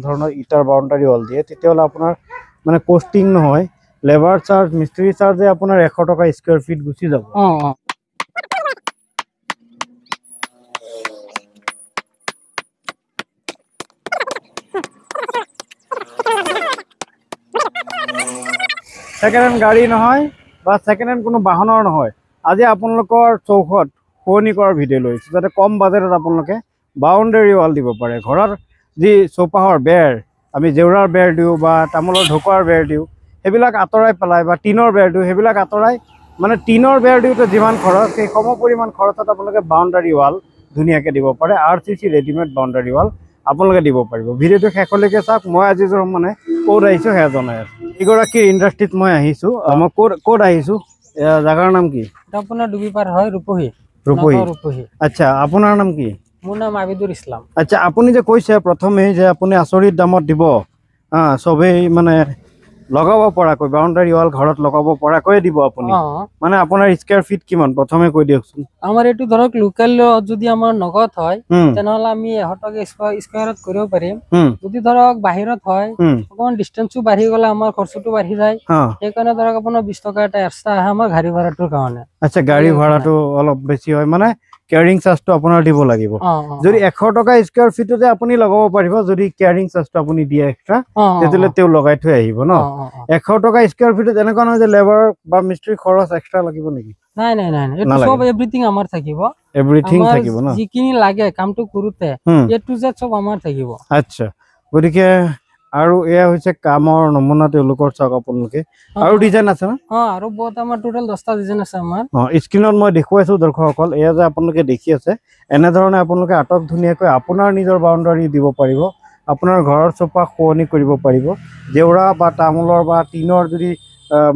ধৰণৰ ইটাৰ boundary wall দিয়ে তেতিয়াহ'লে আপোনাৰ মানে কষ্টিং নহয় লেবাৰ চাৰ্জ মিস্ত্ৰী চাৰ্জে আপোনাৰ 100 টকা স্কয়াৰ ফিট গুচি যাব সেকেন্ড হ্যান্ড গাড়ী নহয় বা সেকেন্ড হ্যান্ড কোনো বাহনৰ নহয় আজি আপোনালোকৰ চৌখত শুৱনি কৰাৰ ভিডিঅ' লৈছোঁ যাতে কম বাজেটত আপোনালোকে বাউণ্ডাৰী ৱাল দিব পাৰে ঘৰৰ যি চৌপাহৰ বেৰ আমি জেউৰাৰ বেৰ দিওঁ বা তামোলৰ ঢকুৱাৰ বেৰ দিওঁ সেইবিলাক আঁতৰাই পেলাই বা টিনৰ বেৰ দিওঁ সেইবিলাক আঁতৰাই মানে টিনৰ বেৰ দিওঁতে যিমান খৰচ সেই সম পৰিমাণ খৰচত আপোনালোকে বাউণ্ডাৰী ৱাল ধুনীয়াকৈ দিব পাৰে RCC ৰেডিমেড বাউণ্ডাৰী ৱাল আপোনালোকে দিব পাৰিব ভিডিঅ'টো শেষলৈকে চাওক মই আজিজৰ মানে ক'ত আহিছোঁ সেয়া জনাই আছোঁ এগৰাকী ইণ্ডাষ্ট্ৰীত মই আহিছোঁ মই ক'ত আহিছোঁ জাগাৰ নাম কি আপোনাৰ ডুবিপাৰ হয় ৰূপহী আচ্ছা আপোনাৰ নাম কি মোৰ নাম আবিদুল ইছলাম আচ্ছা আপুনি যে কৈছে প্ৰথমেই যে আপুনি আচৰিত দামত দিব চবেই মানে লগাব পৰাকৈ বাউণ্ডাৰী ৱাল ঘৰত লগাব পৰাকৈ দিব আপুনি মানে আপোনাৰ স্কয়াৰ ফিট কিমান প্ৰথমে কৈ দিয়কচোন আমাৰ এইটো ধৰক লোকেল যদি আমাৰ নগদ হয় তেনেহলে আমি 100 টকা স্কয়াৰত কৰিব পাৰিম যদি ধৰক বাহিৰত হয় অকমান ডিসটেন্সও বাঢ়ি গলে আমাৰ খৰচটো বাঢ়ি যায় সেইকাৰণে ধৰক আপোনাৰ 20 টকা এটা এক্সট্ৰা আহে আমাৰ গাড়ী ভাড়াটোৰ কাৰণে আচ্ছা গাড়ী ভাড়াটো অলপ বেছি হয় মানে কেয়াৰিং চাৰ্জটো আপোনাৰ দিব লাগিব যদি 100 টকা স্কয়াৰ ফিটতে আপুনি লগাব পাৰিব যদি কেয়াৰিং চাৰ্জটো আপুনি দিয়ে এক্সট্ৰা তেতিয়ালে তেও লগাই থৈ আহিব ন 100 টকা স্কয়াৰ ফিটত এনেকুৱা নহয় যে লেবাৰ বা মিস্ত্ৰী খৰচ এক্সট্ৰা লাগিব নেকি নাই এটো সব এভৰিথিং আমাৰ থাকিব ন যিখিনি লাগে কামটো কৰোতে এটো যে সব আমাৰ থাকিব আচ্ছা গতিকে আৰু এয়া হৈছে কামৰ নমুনা তেওঁলোকৰ চাওক আপোনালোকে আৰু ডিজাইন আছে না আৰু বহুত আমাৰ টোটাল 10টা ডিজাইন আছে আমাৰ স্ক্ৰিনত মই দেখুৱাইছো দৰ্শকসকল এয়া যে আপোনালোকে দেখি আছে এনে ধৰণে আপোনালোকে আটক ধুনীয়াকৈ আপোনাৰ নিজৰ বাউণ্ডাৰী দিব পাৰিব আপোনাৰ ঘৰৰ চৌপাশ শুৱনি কৰিব পাৰিব জেউৰা বা তামোলৰ বা টিনৰ যদি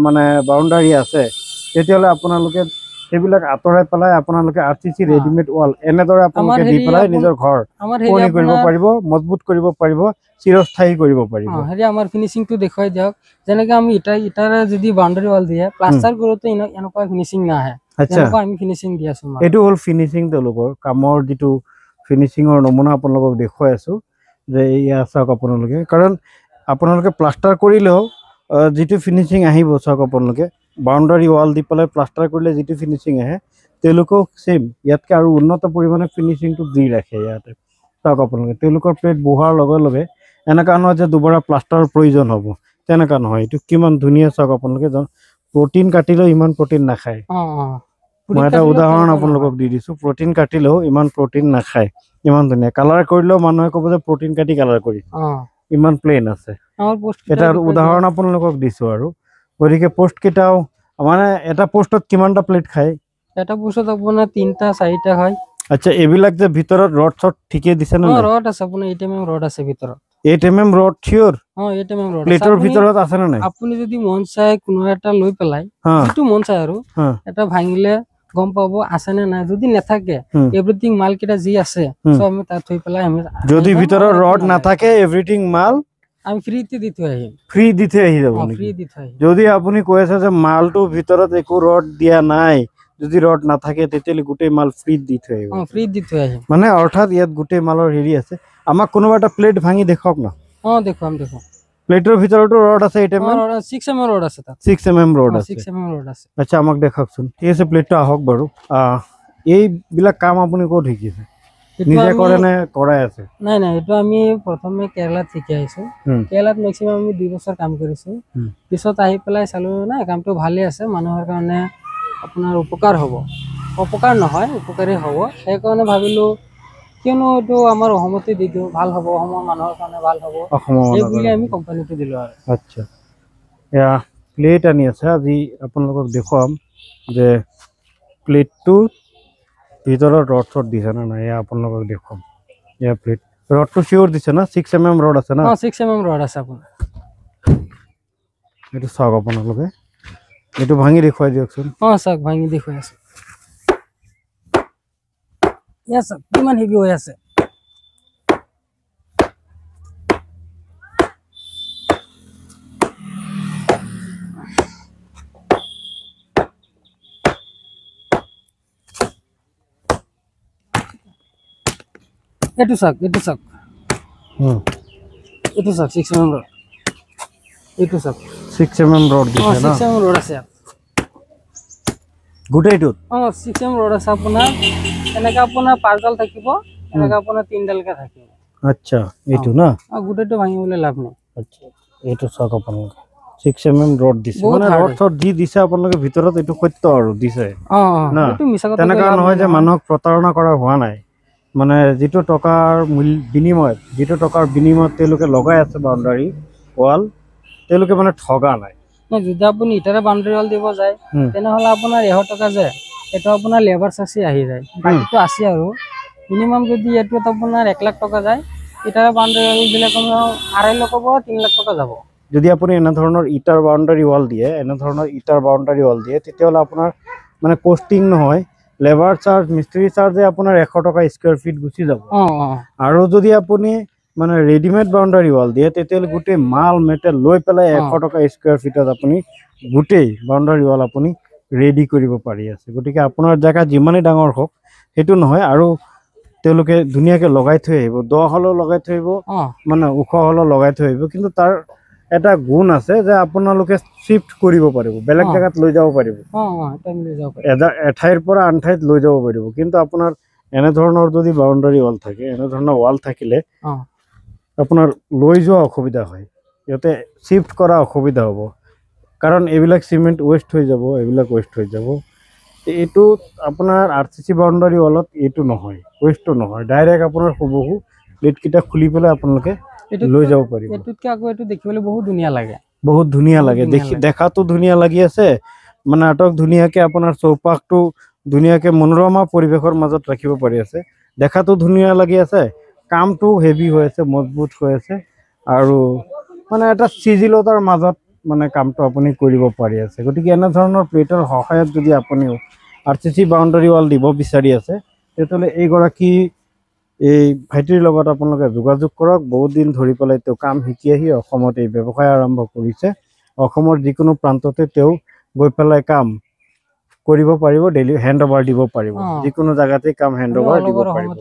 মানে বাউণ্ডাৰী আছে তেতিয়াহ'লে আপোনালোকে সেইবিলাক আঁতৰাই পেলাই আপোনালোকে RCC ৰেডিমেড ৱাল এনেদৰে আপোনালোকে দি পেলাই নিজৰ ঘৰ শুৱনি কৰিব পাৰিব মজবুত কৰিব পাৰিব চিৰস্থায়ী কৰিব পাৰিব হেৰি আমাৰ ফিনিশিংটো দেখুৱাই দিয়ক যেনেকৈ আমি ইটাৰে যদি বাউণ্ডাৰী ৱাল দিয়ে প্লাষ্টাৰ কৰোতে এনেকুৱা ফিনিশিং নাহে যেনেকুৱা আমি ফিনিশিং দি আছো এইটো হ'ল ফিনিশিং তেওঁলোকৰ কামৰ যিটো ফিনিশিঙৰ নমুনা আপোনালোকক দেখুৱাই আছো যে এয়া চাওক আপোনালোকে কাৰণ আপোনালোকে প্লাষ্টাৰ কৰিলেও যিটো ফিনিশিং আহিব চাওক আপোনালোকে বাউণ্ডাৰী ৱাল দি পেলাই প্লাষ্টাৰ কৰিলে যিটো ফিনিশিং আহে তেওঁলোকক সেম ইয়াতকৈ আৰু উন্নত পৰিমাণে ফিনিশিংটো দি ৰাখে ইয়াতে চাওক আপোনালোকে তেওঁলোকৰ প্লেট বহোৱাৰ লগে লগে এনেকুৱা নহয় যে দুবাৰা প্লাষ্টাৰৰ প্ৰয়োজন হ'ব তেনেকুৱা নহয় এইটো কিমান ধুনীয়া চাওক আপোনালোকে প্ৰটিন কাটিলেও ইমান প্ৰটিন নাখায় মই এটা উদাহৰণ আপোনালোকক দি দিছোঁ প্ৰটিন কাটিলেও ইমান প্ৰটিন নাখায় ইমান ধুনীয়া কালাৰ কৰিলেও মানুহে ক'ব যে প্ৰটিন কাটি কালাৰ কৰি ইমান প্লেন আছে এটা উদাহৰণ আপোনালোকক দিছোঁ আৰু গতিকে পোষ্ট কেইটাও মানে এটা পোষ্টত কিমানটা প্লেট খায় এটা পোষ্টত আপোনাৰ 3টা 4টা হয় আচ্ছা এইবিলাক যে ভিতৰত ৰড চট ঠিকে দিছে না ৰড আছে আপোনাৰ 8 mm ৰড আছে ভিতৰত 8 mm ৰড থিওৰ 8 mm ৰড প্লেটৰ ভিতৰত আছে না নাই আপুনি যদি মন চাই কোনো এটা লৈ পেলাই যেটো মন চাই আৰু এটা ভাঙিলে গম পাব আছে নে নাই যদি নাথাকে এভৰিথিং মাল কিটা যি আছে সব আমি তাত থৈ পেলাই আমি যদি ভিতৰত ৰড নাথাকে এভৰিথিং মাল আমি ফ্ৰীতে দি থৈ আহিম ফ্ৰী দি থৈ আহি যাব ফ্ৰী দি থৈ যদি আপুনি কৈ আছে যে মালটো ভিতৰত একো ৰড দিয়া নাই যদি ৰড নাথাকে তেতিয়ালে গোটেই মাল ফ্ৰী দি থৈ আহিব ফ্ৰী দি থৈ আহিম মানে অৰ্থাৎ ইয়াত গোটেই মালৰ হেৰি আছে আমাক কোনোবা এটা প্লেট ভাঙি দেখক না দেখুৱাম প্লেটৰ ভিতৰতো ৰড আছে 8 mm 6 mm ৰড আছে তাত 6 mm ৰড আছে 6 mm ৰড আছে আচ্ছা আমাক দেখাওকচোন ঠিক আছে প্লেটটো আহক বাৰু এই বিলাক কাম আপুনি ক'ত শিকিছে নিজে কৰে নে কৰাই আছে নাই এটো আমি প্ৰথমে কেৰালাত শিকি আহিছো কেৰালাত ম্যাক্সিমাম আমি 2 বছৰ কাম কৰিছো পিছত আহি পেলাই চালো না কামটো ভালে আছে মানুহৰ কাৰণে আপোনাৰ উপকাৰ হ'ব অপকাৰ নহয় উপকাৰী হ'ব সেইকাৰণে ভাবিলো কিয়নো এটো আমাৰ অসমতে দি দিও ভাল হ'ব অসমৰ মানুহৰ কাৰণে ভাল হ'ব এই বুলি আমি কোম্পানীটো দিলো আৰু আচ্ছা এয়া প্লেট আনি আছে আজি আপোনালোকক দেখুৱাম যে প্লেটটো ভিতৰত ৰড চট দিছে না নাই আপোনালোকক দেখুৱাম এয়া প্লেট ৰডটো শিওৰ দিছে না 6 mm ৰড আছে না 6 mm ৰড আছে আপোনাৰ এটো চাওক আপোনালোকে এটো ভাঙি দেখুৱাই দিয়কচোন চাওক ভাঙি দেখুৱাই আছে ইয়াছ কিমান হেভি হৈ আছে এটো চাওক এইটো চাওক 6 mm ৰড এইটো চাওক 6 mm ৰড দিছে না 6 mm ৰড আছে ইয়াত গোটেইটোত 6 mm ৰড আছে আপোনাৰ এনেকা আপোনাৰ 5 ডাল থাকিব এনেকা আপোনাৰ 3 ডালকে থাকিব আচ্ছা এইটো না গোটেইটো ভাঙিবলৈ লাভ নাই আচ্ছা এইটো চাওক আপোনালোকে 6 mm ৰড দিছে বহুত মানে hard ৰড চড দি দিছে আপোনালোকে ভিতৰত এইটো সত্য আৰু দিছে না এইটো মিছা কথা তেনেকা নহয় যে মানুহক প্ৰতাৰণা কৰা হোৱা নাই মানে যিটো টকাৰ বিনিময়ত তেওঁলোকে লগাই আছে বাউণ্ডাৰী ৱাল তেওঁলোকে মানে ঠগা নাই যদি আপুনি ইটাৰে বাউণ্ডাৰী ৱাল দিব যায় তেনেহ'লে আপোনাৰ 100 টকা যায় এইটো আপোনাৰ লেবাৰ চাৰ্জে আহি যায় বাকীটো আছে আৰু মিনিমাম যদি এইটোত আপোনাৰ 1 লাখ টকা যায় ইটাৰে বাউণ্ডাৰী ৱাল দিলে কমেও 2.5 লাখৰ পৰা 3 লাখ টকা যাব যদি আপুনি এনে ধৰণৰ ইটাৰ বাউণ্ডাৰী ৱাল দিয়ে তেতিয়াহ'লে আপোনাৰ মানে কষ্টিং নহয় লেবাৰ চাৰ্জ মিস্ত্ৰী চাৰ্জে আপোনাৰ 100 টকা স্কয়াৰ ফিট গুচি যাব আৰু যদি আপুনি মানে ৰেডিমেড বাউণ্ডাৰী ৱাল দিয়ে তেতিয়াহ'লে গোটেই মাল মেটেল লৈ পেলাই 100 টকা স্কয়াৰ ফিটত আপুনি গোটেই বাউণ্ডাৰী ৱাল আপুনি ৰেডি কৰিব পাৰি আছে গতিকে আপোনাৰ জায়গা যিমানেই ডাঙৰ হওক সেইটো নহয় আৰু তেওঁলোকে ধুনীয়াকে লগাই থৈ আহিব দ হলেও লগাই থৈ আহিব মানে ওখ হলেও লগাই থৈ আহিব কিন্তু তাৰ এটা গুণ আছে যে আপোনালোকে শিফট কৰিব পাৰিব বেলেগ জায়গাত লৈ যাব পাৰিব এঠাইৰ পৰা আন ঠাইত লৈ যাব পাৰিব কিন্তু আপোনাৰ এনে ধৰণৰ যদি বাউণ্ডাৰী ৱাল থাকে এনে ধৰণৰ ৱাল থাকিলে আপোনাৰ লৈ যোৱা অসুবিধা হয় ইয়াতে শিফট কৰা অসুবিধা হ'ব কাৰণ এইবিলাক সিমেন্ট ওয়েস্ট হৈ যাব এইটো আপোনাৰ আৰসিসি বাউণ্ডাৰী ৱালত এইটো নহয় ওয়েস্টটো নহয় ডাইৰেক্ট আপোনাৰ হুবহু প্লেটকেইটা খুলি পেলাই আপোনালোকে লৈ যাব পাৰিব এটুতকে আকৌ এটু দেখিবলৈ বহুত ধুনীয়া লাগে দেখাতো ধুনীয়া লাগি আছে মানে আটক ধুনীয়াকে আপোনাৰ চৌপাশটো ধুনীয়াকে মনোৰমা পৰিবেশৰ মাজত ৰাখিব পাৰি আছে দেখাতো ধুনীয়া লাগি আছে কামটো হেভি হৈ আছে মজবুত হৈ আছে আৰু মানে এটা সিজিলতাৰ মাজত মানে কামটো আপুনি কৰিব পাৰি আছে গতিকে এনে ধৰণৰ প্লেটৰ সহায়ত যদি আপুনি আৰসিসি বাউণ্ডাৰী ৱাল দিব বিচাৰি আছে তেতিয়াহ'লে এইগৰাকী এই ভাইটিৰ লগত আপোনালোকে যোগাযোগ কৰক বহুত দিন ধৰি পেলাই তেওঁ কাম শিকি আহি অসমত এই ব্যৱসায় আৰম্ভ কৰিছে অসমৰ যিকোনো প্ৰান্ততে তেওঁ গৈ পেলাই কাম কৰিব পাৰিব ডেইলি হেণ্ড অভাৰ দিব পাৰিব যিকোনো জায়গাতে কাম হেণ্ড অভাৰ দিব পাৰিব